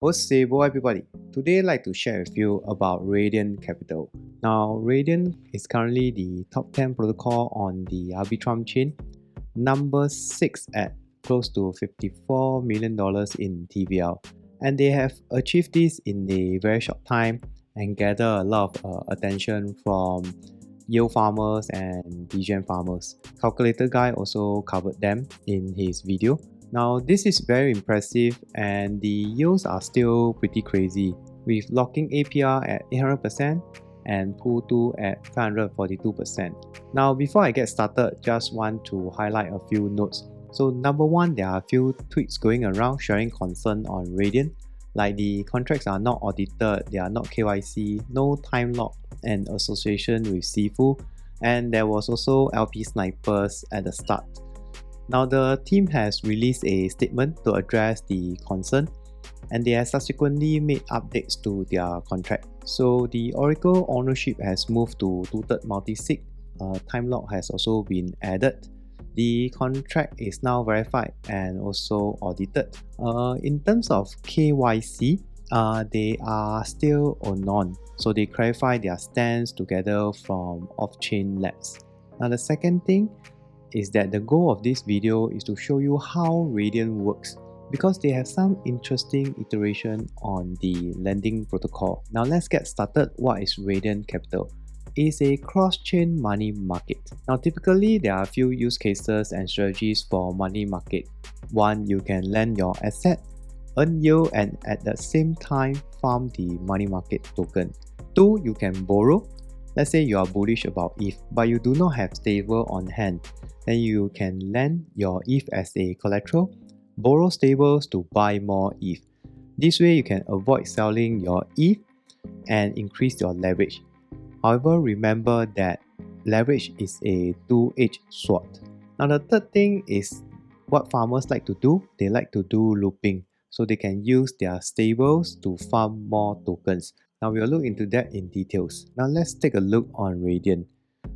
Hello everybody. Today I'd like to share with you about RDNT Capital. Now RDNT is currently the top 10 protocol on the Arbitrum chain, number 6 at close to $54 million in TVL. And they have achieved this in a very short time and gather a lot of attention from yield farmers and degen farmers. Calculator Guy also covered them in his video. Now this is very impressive and the yields are still pretty crazy, with locking APR at 800% and pool 2 at 542%. Now before I get started, just want to highlight a few notes. So number one, there are a few tweets going around sharing concern on RDNT, like the contracts are not audited, they are not KYC, no time lock and association with Sifu, and there was also LP snipers at the start. Now the team has released a statement to address the concern, and they have subsequently made updates to their contract. So the Oracle ownership has moved to 2/3 multisig, time lock has also been added. The contract is now verified and also audited. In terms of KYC, they are still unknown, so they clarify their stance together from off-chain labs. Now the second thing is that the goal of this video is to show you how RDNT works, because they have some interesting iteration on the lending protocol. Now let's get started. What is RDNT Capital? It's a cross-chain money market. Now typically there are a few use cases and strategies for money market. One, you can lend your asset, earn yield, and at the same time farm the money market token. Two, you can borrow. Let's say you are bullish about ETH but you do not have stable on hand, then you can lend your ETH as a collateral, borrow stables to buy more ETH. This way you can avoid selling your ETH and increase your leverage. However, remember that leverage is a two-edged sword. Now the third thing is what farmers like to do. They like to do looping, so they can use their stables to farm more tokens. Now we'll look into that in details. Now let's take a look on RDNT.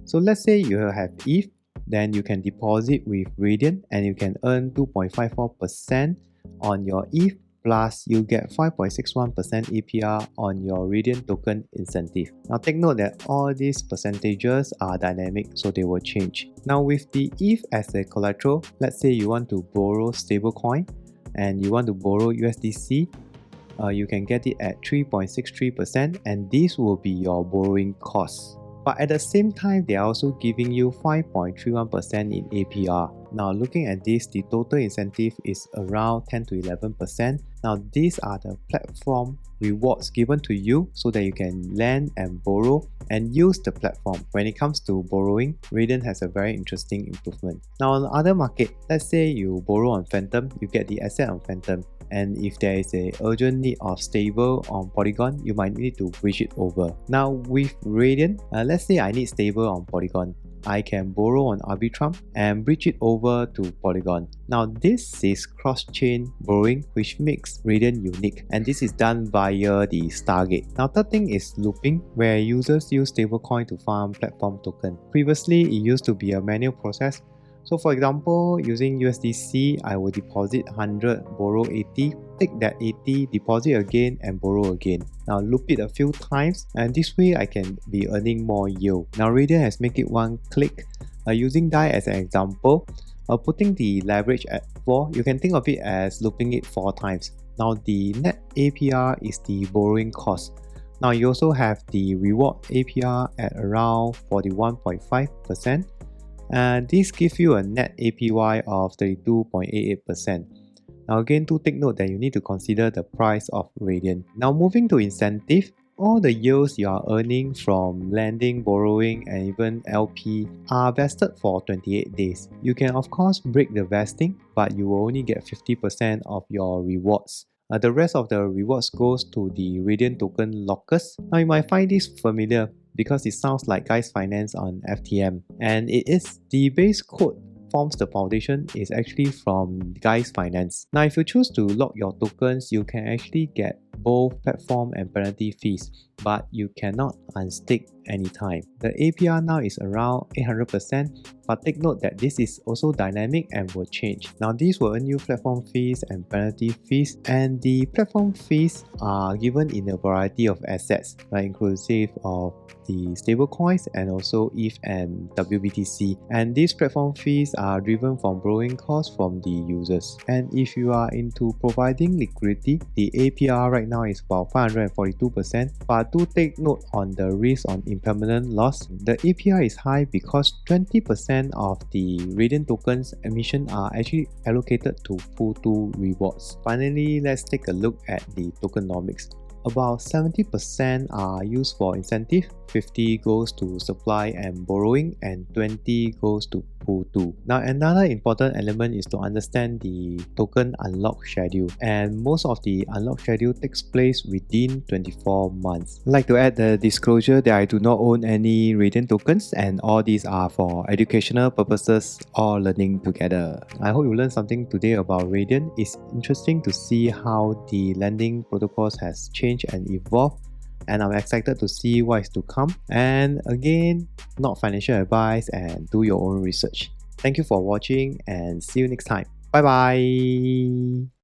So let's say you have ETH, then you can deposit with RDNT and you can earn 2.54% on your ETH, plus you get 5.61% APR on your RDNT token incentive. Now take note that all these percentages are dynamic, so they will change. Now with the ETH as a collateral, let's say you want to borrow stablecoin and you want to borrow USDC, you can get it at 3.63%, and this will be your borrowing cost. But at the same time, they are also giving you 5.31% in APR. Now looking at this, the total incentive is around 10 to 11%. Now these are the platform rewards given to you so that you can lend and borrow and use the platform. When it comes to borrowing, RDNT has a very interesting improvement. Now on the other market, let's say you borrow on Phantom, you get the asset on Phantom. And if there is a urgent need of stable on Polygon, you might need to bridge it over. Now with RDNT, let's say I need stable on Polygon. I can borrow on Arbitrum and bridge it over to Polygon. Now this is cross-chain borrowing, which makes RDNT unique, and this is done via the Stargate. Now third thing is looping, where users use stablecoin to farm platform token. Previously it used to be a manual process. So for example, using USDC, I will deposit 100, borrow 80, take that 80, deposit again and borrow again. Now loop it a few times, and this way I can be earning more yield. Now RDNT has made it one click. Using DAI as an example, putting the leverage at 4, you can think of it as looping it 4 times. Now the net APR is the borrowing cost. Now you also have the reward APR at around 41.5%. This gives you a net APY of 32.88%. Now again, to take note that you need to consider the price of RDNT. Now moving to incentive, all the yields you are earning from lending, borrowing, and even LP are vested for 28 days. You can of course break the vesting, but you will only get 50% of your rewards. The rest of the rewards goes to the RDNT token lockers. Now you might find this familiar because it sounds like Giest Finance on FTM, and it is. The base code forms the foundation is actually from Giest Finance. Now if you choose to lock your tokens, you can actually get both platform and penalty fees, but you cannot unstake anytime. The APR now is around 800%, but take note that this is also dynamic and will change. Now these will earn you platform fees and penalty fees, and the platform fees are given in a variety of assets, like inclusive of the stablecoins and also ETH and WBTC, and these platform fees are driven from borrowing costs from the users. And if you are into providing liquidity, the APR right now is about 542%, but do take note on the risk on impermanent loss. The APR is high because 20% of the Radiant tokens emission are actually allocated to Pool 2 rewards. Finally, let's take a look at the tokenomics. About 70% are used for incentive, 50 goes to supply and borrowing, and 20 goes to Pool 2. Now another important element is to understand the token unlock schedule, and most of the unlock schedule takes place within 24 months. I'd like to add the disclosure that I do not own any Radiant tokens, and all these are for educational purposes or learning together. I hope you learned something today about Radiant. It's interesting to see how the lending protocols has changed and evolved, and I'm excited to see what is to come. And again, not financial advice, and do your own research. Thank you for watching and see you next time. Bye bye.